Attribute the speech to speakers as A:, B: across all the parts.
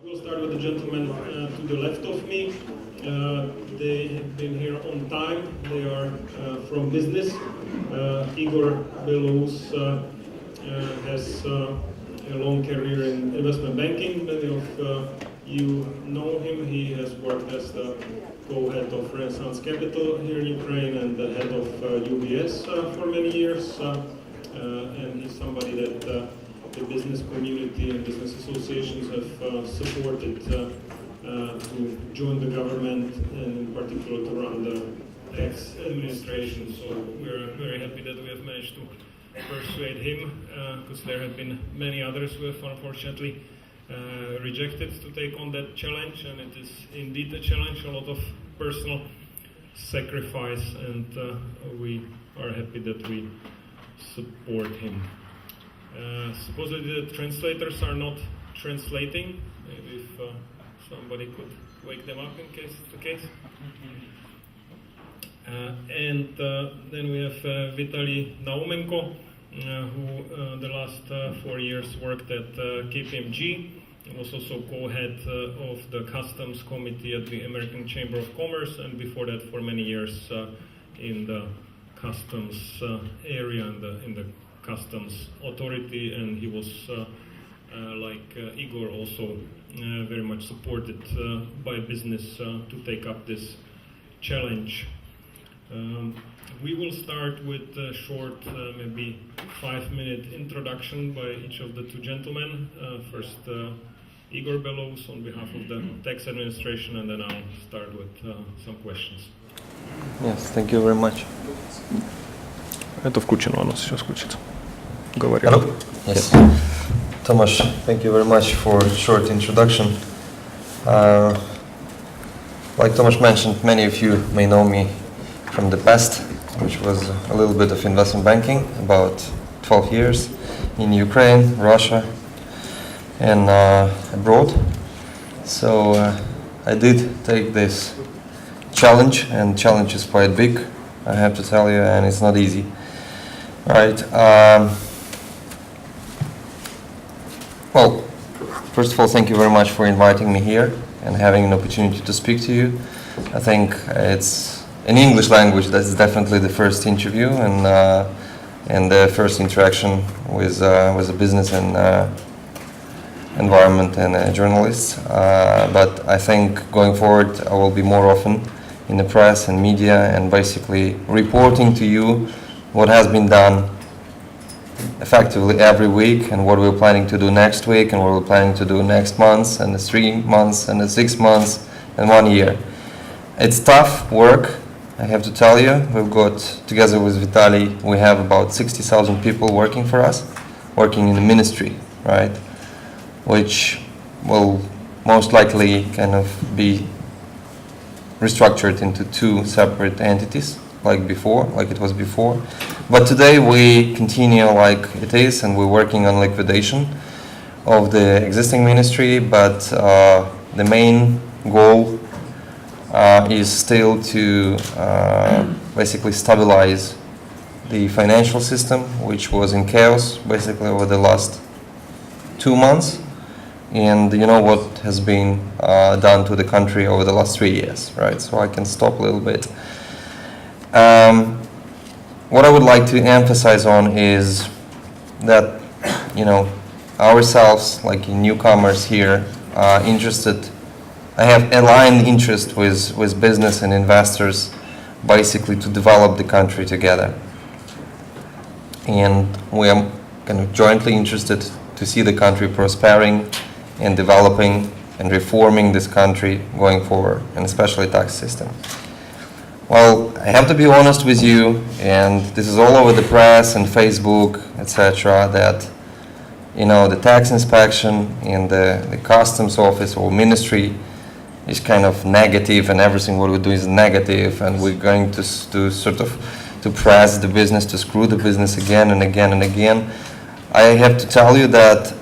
A: We'll start with the gentleman to the left of me. They have been here on time. They are from business. Igor Billous has a long career in investment banking. Many of you know him. He has worked as the co-head of Renaissance Capital here in Ukraine and the head of UBS for many years. And he's somebody that the business community and business associations have supported to join the government and in particular to run the tax administration. So we're very happy that we have managed to persuade him, because there have been many others who have unfortunately rejected to take on that challenge, and it is indeed a challenge, a lot of personal sacrifice, and we are happy that we support him. Supposedly the translators are not translating. Maybe if somebody could wake them up in case it's the case. And then we have Vitaly Naumenko, who the last 4 years worked at KPMG. He was also co-head of the Customs Committee at the American Chamber of Commerce, and before that for many years in the customs area, in the Customs Authority, and he was, like Igor, also very much supported by business to take up this challenge. We will start with a short, maybe 5-minute introduction by each of the two gentlemen. First, Igor Billous on behalf of the tax administration, and then I'll start with some questions.
B: Yes, thank you very much.
C: Это включено, оно сейчас включится. Говори.
B: Hello? Yes. Tomasz, thank you very much for a short introduction. Like Tomasz mentioned, many of you may know me from the past, which was a little bit of investment banking, about 12 years in Ukraine, Russia, and abroad. So I did take this challenge, and challenge is quite big, I have to tell you, and it's not easy. Right. Well, first of all, thank you very much for inviting me here and having an opportunity to speak to you. I think it's in English language. That's definitely the first interview and the first interaction with a business and environment and journalists. But I think going forward, I will be more often in the press and media and basically reporting to you what has been done effectively every week and what we're planning to do next week and what we're planning to do next month and the 3 months and the 6 months and 1 year. It's tough work, I have to tell you. We've got, together with Vitaly, we have about 60,000 people working for us, working in the ministry, right? Which will most likely kind of be restructured into 2 separate entities, like it was before. But today we continue like it is, and we're working on liquidation of the existing ministry, but the main goal is still to basically stabilize the financial system, which was in chaos basically over the last 2 months. And you know what has been done to the country over the last 3 years, right? So I can stop a little bit. What I would like to emphasize on is that, you know, ourselves, like newcomers here, are interested. I have aligned interest with business and investors, basically to develop the country together. And we are kind of jointly interested to see the country prospering and developing and reforming this country going forward, and especially tax system. Well, I have to be honest with you, and this is all over the press and Facebook, etc., that, you know, the tax inspection in the customs office or ministry is kind of negative, and everything what we do is negative, and we're going to sort of to press the business, to screw the business again and again and again. I have to tell you that,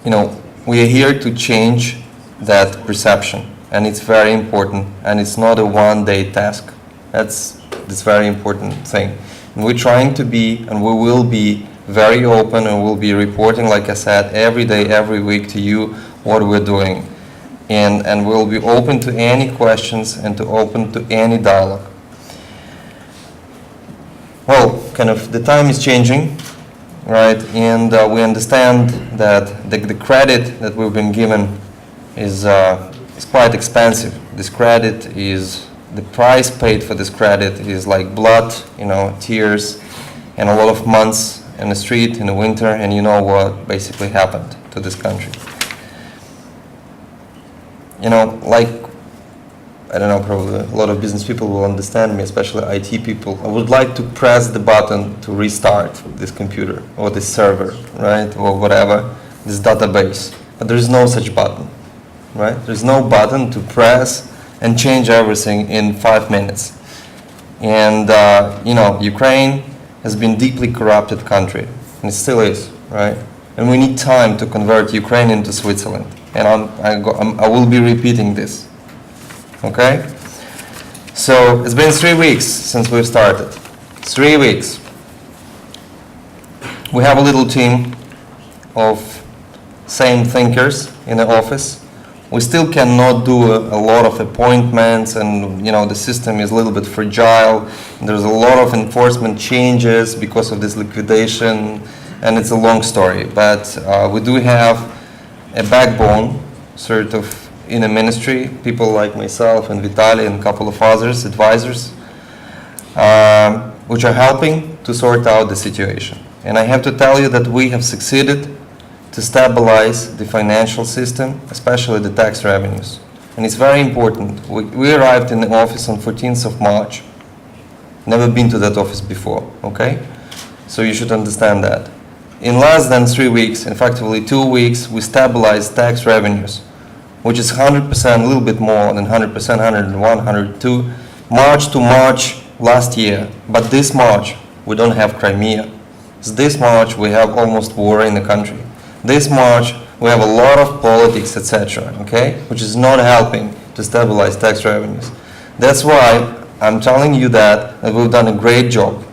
B: you know, we are here to change that perception. And it's very important, and it's not a one-day task. That's very important thing. And we're trying to be, and we will be, very open, and we'll be reporting, like I said, every day, every week to you what we're doing. And we'll be open to any questions and to open to any dialogue. Well, kind of the time is changing, right? And we understand that the credit that we've been given is quite expensive. This credit is, the price paid for this credit is like blood, you know, tears, and a lot of months in the street in the winter, and you know what basically happened to this country. You know, like, I don't know, probably a lot of business people will understand me, especially IT people. I would like to press the button to restart this computer or this server, right, or whatever, this database. But there is no such button, right? There's no button to press and change everything in 5 minutes. And, you know, Ukraine has been deeply corrupted country, and it still is, right? And we need time to convert Ukraine into Switzerland. And I will be repeating this, okay? So it's been 3 weeks since we've started. 3 weeks. We have a little team of same thinkers in the office. We still cannot do a lot of appointments, and you know the system is a little bit fragile. There's a lot of enforcement changes because of this liquidation, and it's a long story. But we do have a backbone, sort of, in a ministry, people like myself and Vitaly and a couple of others, advisors, which are helping to sort out the situation. And I have to tell you that we have succeeded to stabilize the financial system, especially the tax revenues. And it's very important. We arrived in the office on 14th of March. Never been to that office before, okay? So you should understand that. In less than 3 weeks, in fact, only 2 weeks, we stabilized tax revenues, which is 100%, a little bit more than 100%, 101, 102, March to March last year. But this March, we don't have Crimea. So this March, we have almost war in the country. This March, we have a lot of politics, etc., okay, which is not helping to stabilize tax revenues. That's why I'm telling you that we've done a great job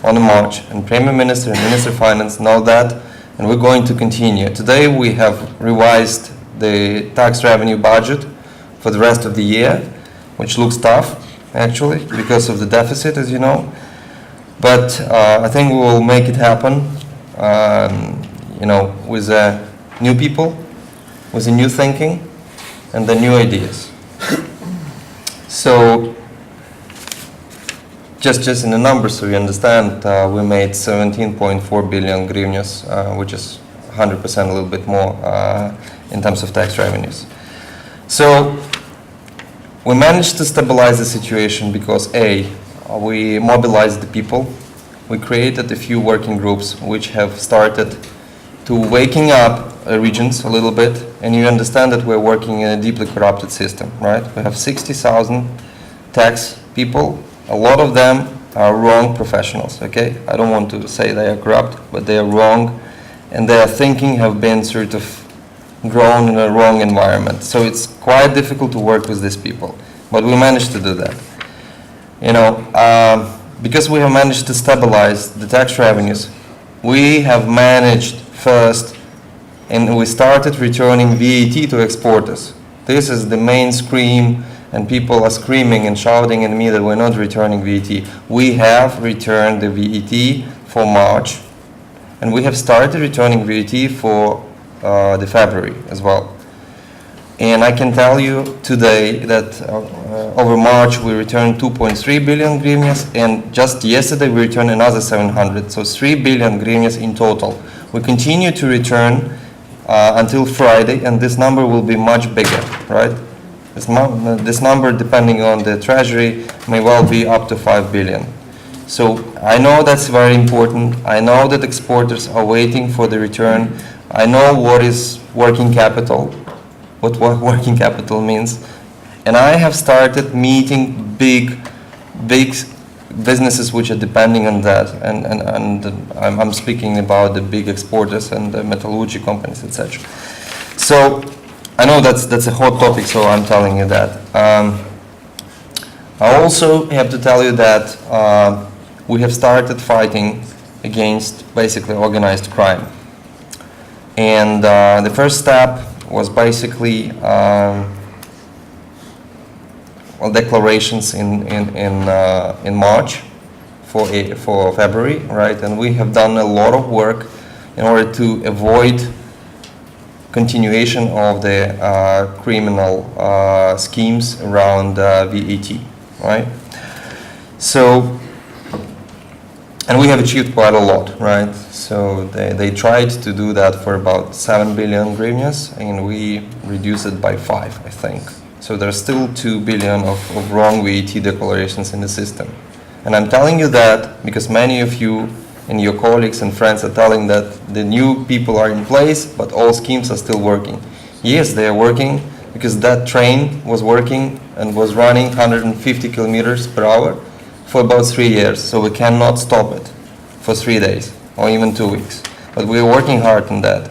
B: on the March, and Premier Minister and Minister of Finance know that, and we're going to continue. Today we have revised the tax revenue budget for the rest of the year, which looks tough, actually, because of the deficit, as you know. But I think we will make it happen, you know, with new people, with the new thinking, and the new ideas. So, just in the numbers, so you understand, we made 17.4 billion hryvnias, which is 100%, a little bit more in terms of tax revenues. So we managed to stabilize the situation because A, we mobilized the people. We created a few working groups which have started to waking up regions a little bit, and you understand that we're working in a deeply corrupted system, right? We have 60,000 tax people. A lot of them are wrong professionals, okay? I don't want to say they are corrupt, but they are wrong, and their thinking have been sort of grown in a wrong environment. So it's quite difficult to work with these people, but we managed to do that. You know, because we have managed to stabilize the tax revenues, we have managed first, and we started returning VAT to exporters. This is the main scream, and people are screaming and shouting at me that we're not returning VAT. We have returned the VAT for March, and we have started returning VAT for the February as well. And I can tell you today that over March we returned 2.3 billion hryvnias, and just yesterday we returned another 700, so 3 billion hryvnias in total. We continue to return until Friday, and this number will be much bigger, right? This number, depending on the treasury, may well be up to 5 billion. So I know that's very important. I know that exporters are waiting for the return. I know what is working capital, what working capital means. And I have started meeting big businesses which are depending on that. And I'm speaking about the big exporters and the metallurgy companies, etc. So I know that's a hot topic, so I'm telling you that. I also have to tell you that we have started fighting against basically organized crime. And the first step was basically declarations in March for February, right? And we have done a lot of work in order to avoid continuation of the criminal schemes around VAT, right? So, and we have achieved quite a lot, right? So they tried to do that for about 7 billion hryvnias, and we reduced it by 5, I think. So there's still 2 billion of wrong VAT declarations in the system. And I'm telling you that because many of you and your colleagues and friends are telling that the new people are in place, but all schemes are still working. Yes, they are working because that train was working and was running 150 kilometers per hour for about 3 years. So we cannot stop it for 3 days or even 2 weeks. But we are working hard on that.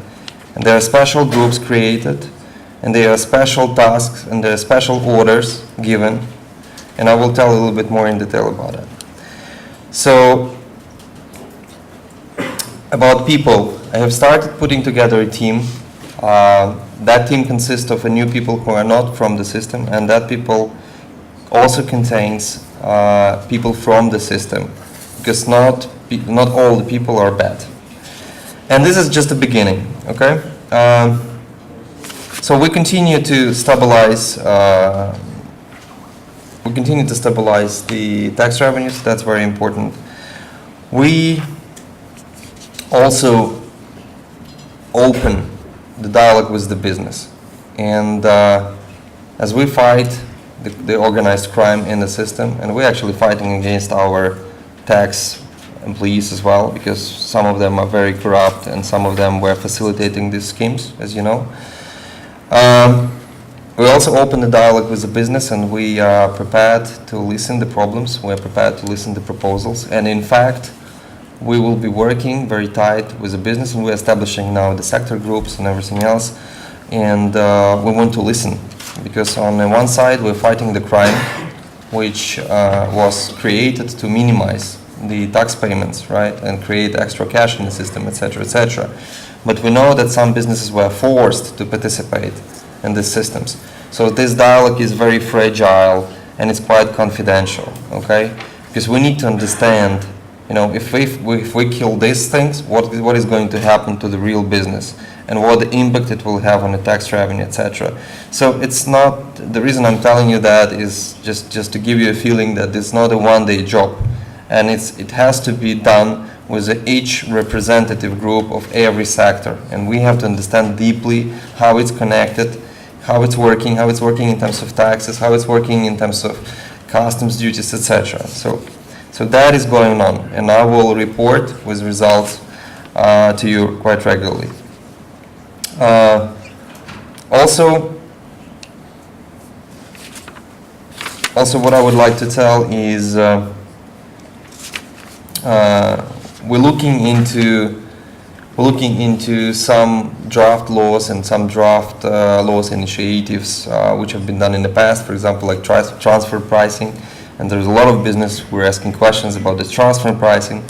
B: And there are special groups created, and there are special tasks, and there are special orders given. And I will tell a little bit more in detail about it. So, about people, I have started putting together a team. That team consists of new people who are not from the system, and that people also contains people from the system, because not all the people are bad. And this is just the beginning, okay? So we continue to stabilize. We continue to stabilize the tax revenues. That's very important. We also open the dialogue with the business, and as we fight the organized crime in the system, and we're actually fighting against our tax employees as well, because some of them are very corrupt and some of them were facilitating these schemes, as you know. We also open the dialogue with the business, and we are prepared to listen the problems, we're prepared to listen the proposals, and in fact we will be working very tight with the business, and we're establishing now the sector groups and everything else, and we want to listen, because on the one side we're fighting the crime which was created to minimize the tax payments, right, and create extra cash in the system, etc., etc. But we know that some businesses were forced to participate in these systems. So this dialogue is very fragile and it's quite confidential, okay? Because we need to understand, you know, if we kill these things, what is going to happen to the real business and what the impact it will have on the tax revenue, etc. So it's not, the reason I'm telling you that is just to give you a feeling that it's not a one-day job, and it has to be done with each representative group of every sector, and we have to understand deeply how it's connected, how it's working in terms of taxes, how it's working in terms of customs duties, etc. So that is going on, and I will report with results to you quite regularly. Also, what I would like to tell is we're looking into some draft laws and some draft laws initiatives which have been done in the past, for example, like transfer pricing, and there's a lot of business who are asking questions about the transfer pricing.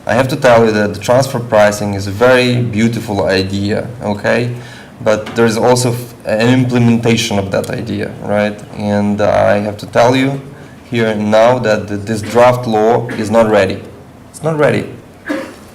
B: I have to tell you that the transfer pricing is a very beautiful idea, okay? But there's also an implementation of that idea, right? And I have to tell you here and now that this draft law is not ready. It's not ready.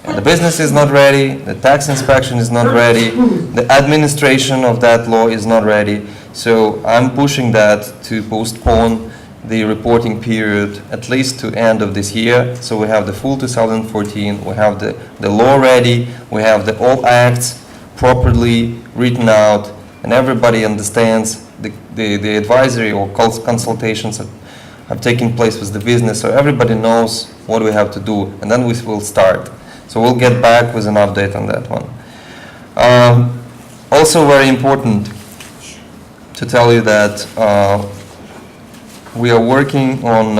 B: The business is not ready, the tax inspection is not ready, the administration of that law is not ready. So I'm pushing that to postpone the reporting period at least to end of this year. So we have the full 2014, we have the law ready, we have the all acts properly written out, and everybody understands the advisory or consultations that have taken place with the business, so everybody knows what we have to do, and then we will start. So we'll get back with an update on that one. Also very important to tell you that we are working on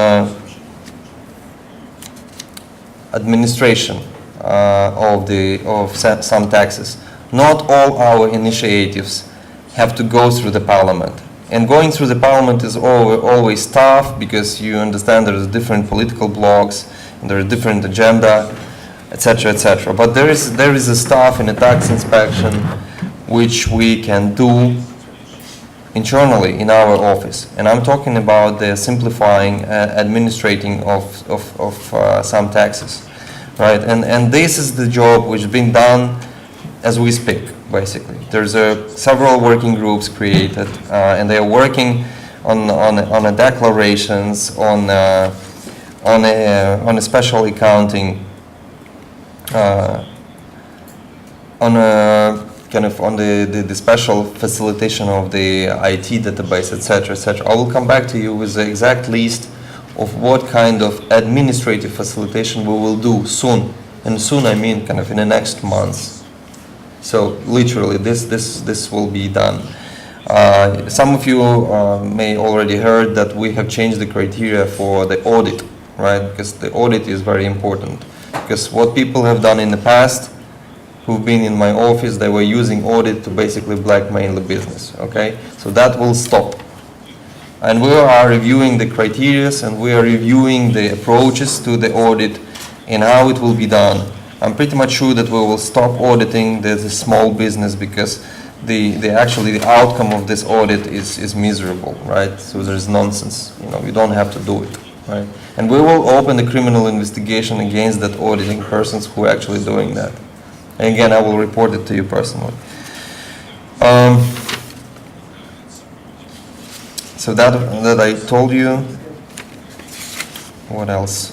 B: administration of some taxes. Not all our initiatives have to go through the parliament. And going through the parliament is always tough, because you understand there's different political blocs and there's different agenda. etc., etc. But there is a stuff in a tax inspection which we can do internally in our office, and I'm talking about the simplifying, administrating of some taxes, right? And this is the job which has been done as we speak. Basically, there's several working groups created, and they are working on a declarations, on a special accounting, on a kind of on the special facilitation of the IT database, etc., etc. I will come back to you with the exact list of what kind of administrative facilitation we will do soon, and soon I mean kind of in the next months. So literally, this will be done. Some of you may already heard that we have changed the criteria for the audit, right? Because the audit is very important. Because what people have done in the past, who've been in my office, they were using audit to basically blackmail the business, okay? So that will stop. And we are reviewing the criteria, and we are reviewing the approaches to the audit and how it will be done. I'm pretty much sure that we will stop auditing the small business, because the outcome of this audit is miserable, right? So there's nonsense, you don't have to do it, right? And we will open a criminal investigation against that auditing persons who are actually doing that. And again, I will report it to you personally. So that I told you. What else?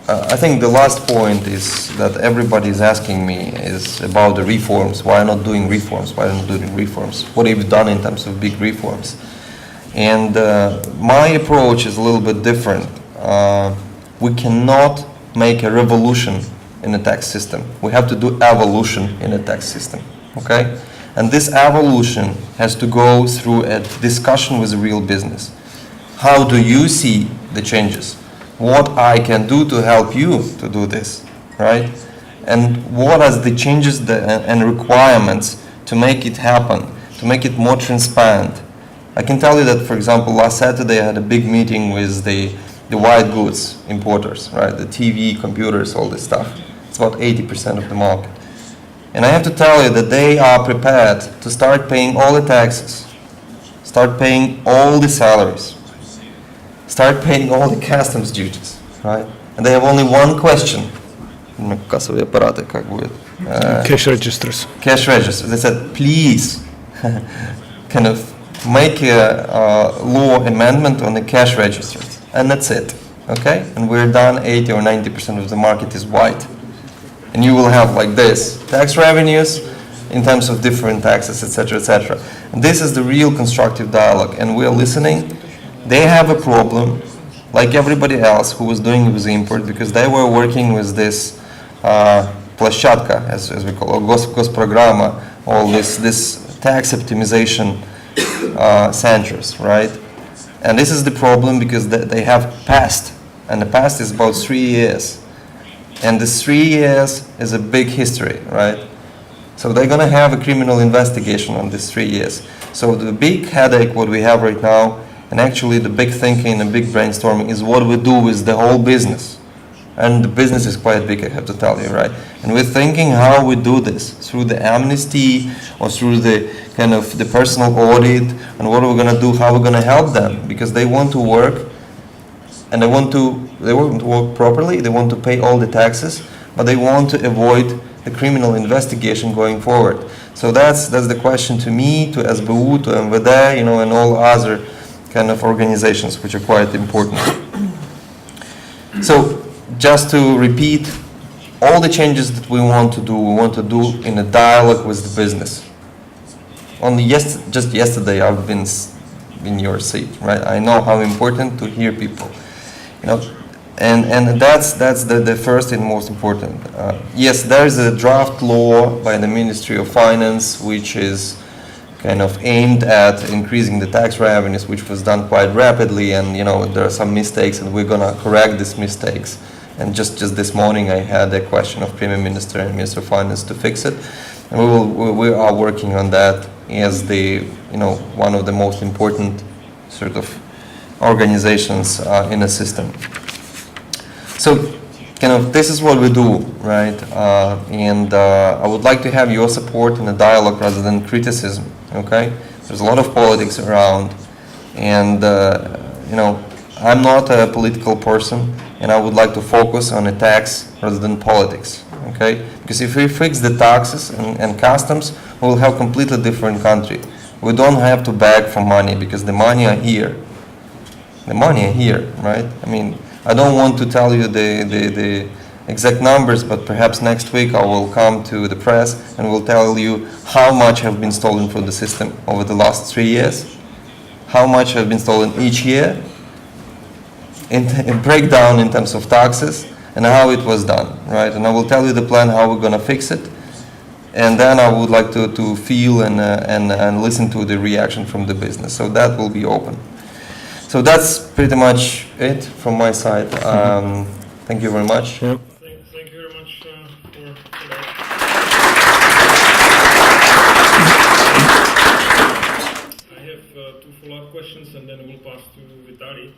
B: I think the last point is that everybody is asking me is about the reforms. Why not doing reforms? Why not doing reforms? What have you done in terms of big reforms? And my approach is a little bit different. We cannot make a revolution in the tax system. We have to do evolution in the tax system, okay? And this evolution has to go through a discussion with the real business. How do you see the changes? What I can do to help you to do this, right? And what are the changes and requirements to make it happen, to make it more transparent? I can tell you that, for example, last Saturday I had a big meeting with the white goods importers, right? The TV, computers, all this stuff. It's about 80% of the market. And I have to tell you that they are prepared to start paying all the taxes, start paying all the salaries, start paying all the customs duties, right? And they have only one question.
C: Cash registers.
B: Cash registers. They said, please, kind of make a law amendment on the cash registers. And that's it, okay? And we're done. 80 or 90% of the market is white. And you will have like this, tax revenues in terms of different taxes, etc., etc. And this is the real constructive dialogue, and we're listening. They have a problem, like everybody else who was doing with import, because they were working with this площадка, as we call it, госпрограмма, all this tax optimization centers, right? And this is the problem, because they have past, and the past is about 3 years. And this 3 years is a big history, right? So they're gonna have a criminal investigation on this 3 years. So the big headache what we have right now, and actually the big thinking and big brainstorming, is what we do with the whole business. And the business is quite big, I have to tell you, right? And we're thinking how we do this, through the amnesty, or through the kind of the personal audit, and what we're gonna do, how we're gonna help them, because they want to work, and they want to work properly, they want to pay all the taxes, but they want to avoid the criminal investigation going forward. So that's the question to me, to SBU, to MVD, and all other kind of organizations which are quite important. So just to repeat, all the changes that we want to do in a dialogue with the business. Just yesterday I've been in your seat, right? I know how important to hear people, and that's the first and most important. Yes, there is a draft law by the Ministry of Finance which is kind of aimed at increasing the tax revenues, which was done quite rapidly, and there are some mistakes, and we're gonna correct these mistakes. And just this morning I had a question of Premier Minister and Minister of Finance to fix it, and we are working on that as one of the most important sort of organizations in the system. So, kind of, this is what we do, right? And I would like to have your support in a dialogue rather than criticism, okay? There's a lot of politics around, and you know, I'm not a political person, and I would like to focus on a tax rather than politics, okay? Because if we fix the taxes and customs, we'll have completely different country. We don't have to beg for money because the money are here. The money are here, right? I mean, I don't want to tell you the exact numbers, but perhaps next week I will come to the press and will tell you how much have been stolen from the system over the last 3 years, how much have been stolen each year, in breakdown in terms of taxes, and how it was done, right? And I will tell you the plan how we're gonna fix it, and then I would like to feel and listen to the reaction from the business. So that will be open. So that's pretty much it from my side. Thank you very much.
C: Yeah.
A: Thank you very much for that. I have two follow-up questions, and then we'll pass to Vitaly.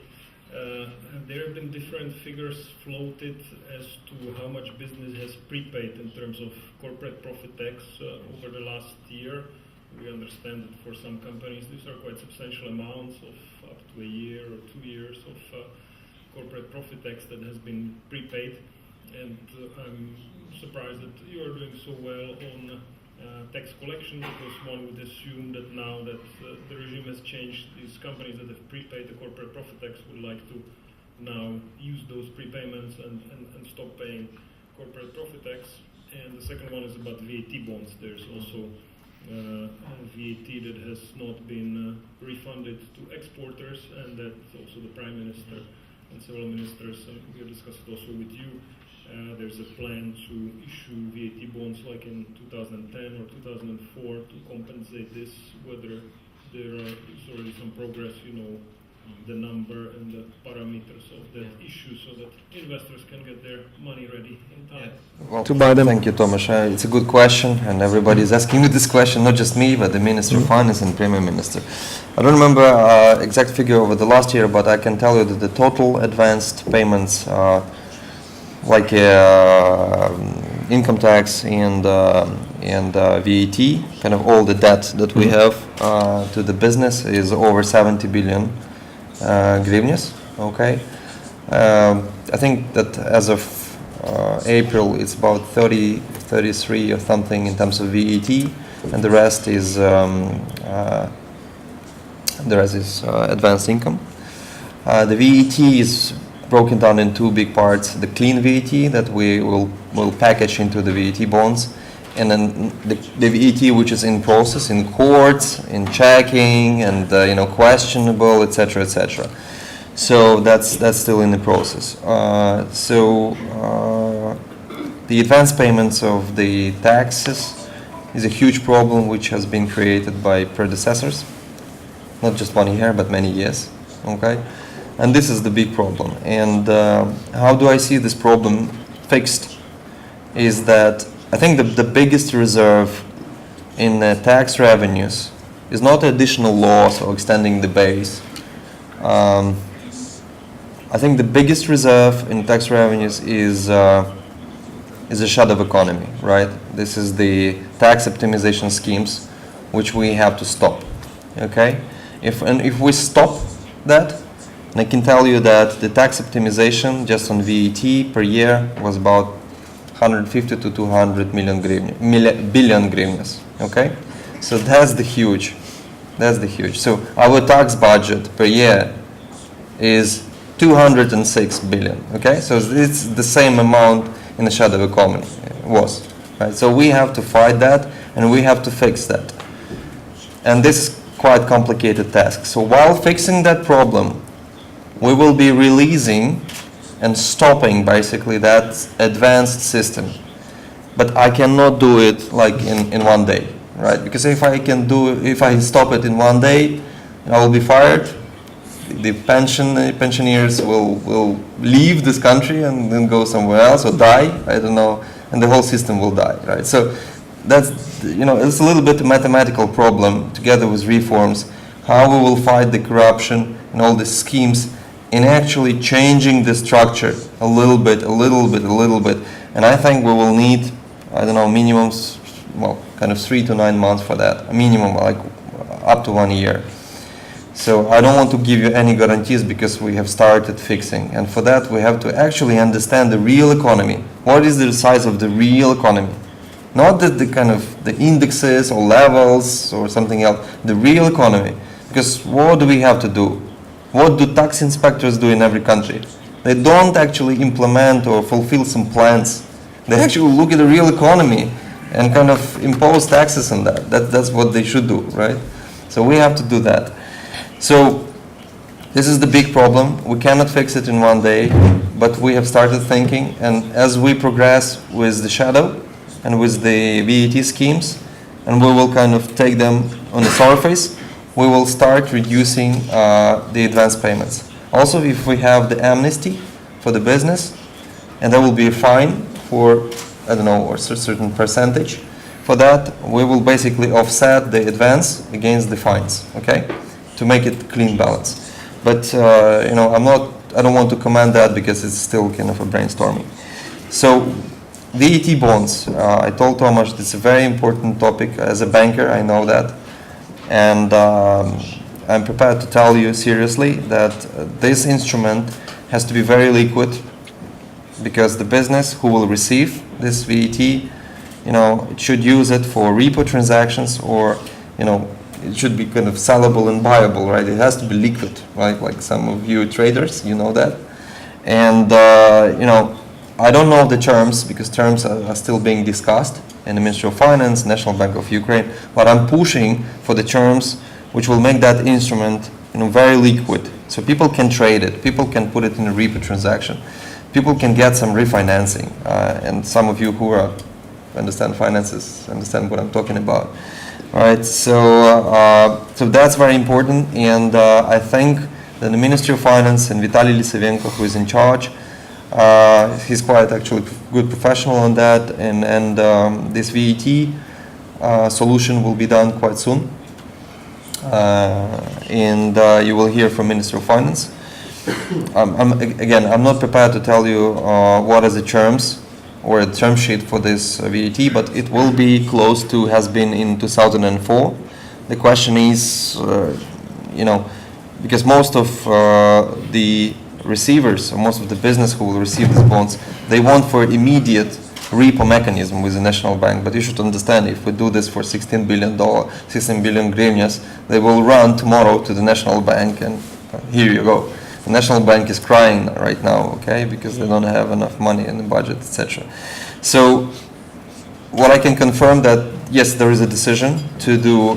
A: There have been different figures floated as to how much business has prepaid in terms of corporate profit tax over the last year. We understand that for some companies these are quite substantial amounts of up to a year or 2 years of corporate profit tax that has been prepaid. And I'm surprised that you are doing so well on tax collection, because one would assume that now that the regime has changed, these companies that have prepaid the corporate profit tax would like to now use those prepayments and stop paying corporate profit tax. And the second one is about VAT bonds. There's also VAT that has not been refunded to exporters, and that also the Prime Minister and several ministers, we have discussed it also with you, there's a plan to issue VAT bonds like in 2010 or 2004 to compensate this, whether there is already some progress, you know, the number and the parameters of that issue, so that investors can get their money ready in time.
B: Well,
C: To buy them.
B: thank you, Tomasz. It's a good question, and everybody is asking me this question, not just me, but the Minister of Finance and Prime Minister. I don't remember exact figure over the last year, but I can tell you that the total advanced payments, like income tax and VAT, kind of all the debt that we have to the business, is over 70 billion hryvnias. Okay, I think that as of April, it's about 33 or something in terms of VAT, and the rest is advanced income. The VAT is broken down in two big parts: the clean VAT that we will package into the VAT bonds, and then the VAT which is in process in courts, in checking, and questionable, etc., etc. So that's still in the process. The advance payments of the taxes is a huge problem which has been created by predecessors, not just 1 year but many years. Okay, and this is the big problem. And how do I see this problem fixed? Is that I think the biggest reserve in tax revenues is not additional laws or extending the base. I think the biggest reserve in tax revenues is a shadow economy, right? This is the tax optimization schemes, which we have to stop. Okay, if we stop that, and I can tell you that the tax optimization just on VAT per year was about 150 to 200 billion hryvnias. Okay, so that's the huge. So our tax budget per year is 206 billion. Okay, so it's the same amount in the shadow economy was. Right? So we have to fight that, and we have to fix that. And this is quite complicated task. So while fixing that problem, we will be releasing and stopping basically that advanced system. But I cannot do it like in 1 day, right? Because if I stop it in 1 day, I will be fired. The pensioners will leave this country and then go somewhere else or die, I don't know, and the whole system will die, right? So that's, it's a little bit a mathematical problem together with reforms, how we will fight the corruption and all the schemes in actually changing the structure a little bit, and I think we will need, I don't know, minimums, well, kind of 3 to 9 months for that, a minimum, like up to 1 year. So I don't want to give you any guarantees because we have started fixing, and for that we have to actually understand the real economy. What is the size of the real economy? Not the kind of the indexes or levels or something else, the real economy. Because what do we have to do? What do tax inspectors do in every country? They don't actually implement or fulfill some plans. They actually look at the real economy and kind of impose taxes on that. That's what they should do, right? So we have to do that. So this is the big problem. We cannot fix it in one day, but we have started thinking, and as we progress with the shadow and with the VAT schemes, and we will kind of take them on the surface, we will start reducing the advance payments. Also, if we have the amnesty for the business, and there will be a fine for, I don't know, or a certain percentage, for that we will basically offset the advance against the fines, okay, to make it clean balance. But you know, I don't want to comment that because it's still kind of a brainstorming. So VAT bonds, I told Tomasz it's a very important topic. As a banker, I know that. And I'm prepared to tell you seriously that this instrument has to be very liquid, because the business who will receive this VAT, you know, it should use it for repo transactions, or, you know, it should be kind of sellable and buyable, right? It has to be liquid, right? Like some of you traders, you know that. And, you know, I don't know the terms, because terms are still being discussed in the Ministry of Finance, National Bank of Ukraine, but I'm pushing for the terms which will make that instrument, you know, very liquid. So people can trade it, people can put it in a repo transaction, people can get some refinancing, and some of you who understand finances understand what I'm talking about. All right, so that's very important, and I think that the Ministry of Finance and Vitaly Lisevenko, who is in charge, he's quite actually good professional on that, and this VAT solution will be done quite soon, and you will hear from Minister of Finance. I'm not prepared to tell you what are the terms or a term sheet for this VAT, but it will be close to has been in 2004. The question is, you know, because most of the receivers, or most of the business who will receive these bonds, they want for immediate repo mechanism with the national bank. But you should understand, if we do this for $16 billion hryvnias, they will run tomorrow to the national bank, and here you go. The national bank is crying right now, okay, because they don't have enough money in the budget, etc. So what I can confirm that, yes, there is a decision to do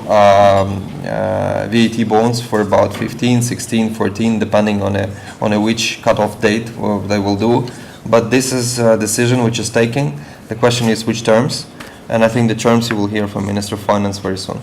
B: VAT bonds for about 15, 16, 14, depending on which cutoff date they will do. But this is a decision which is taken. The question is which terms, and I think the terms you will hear from Minister of Finance very soon.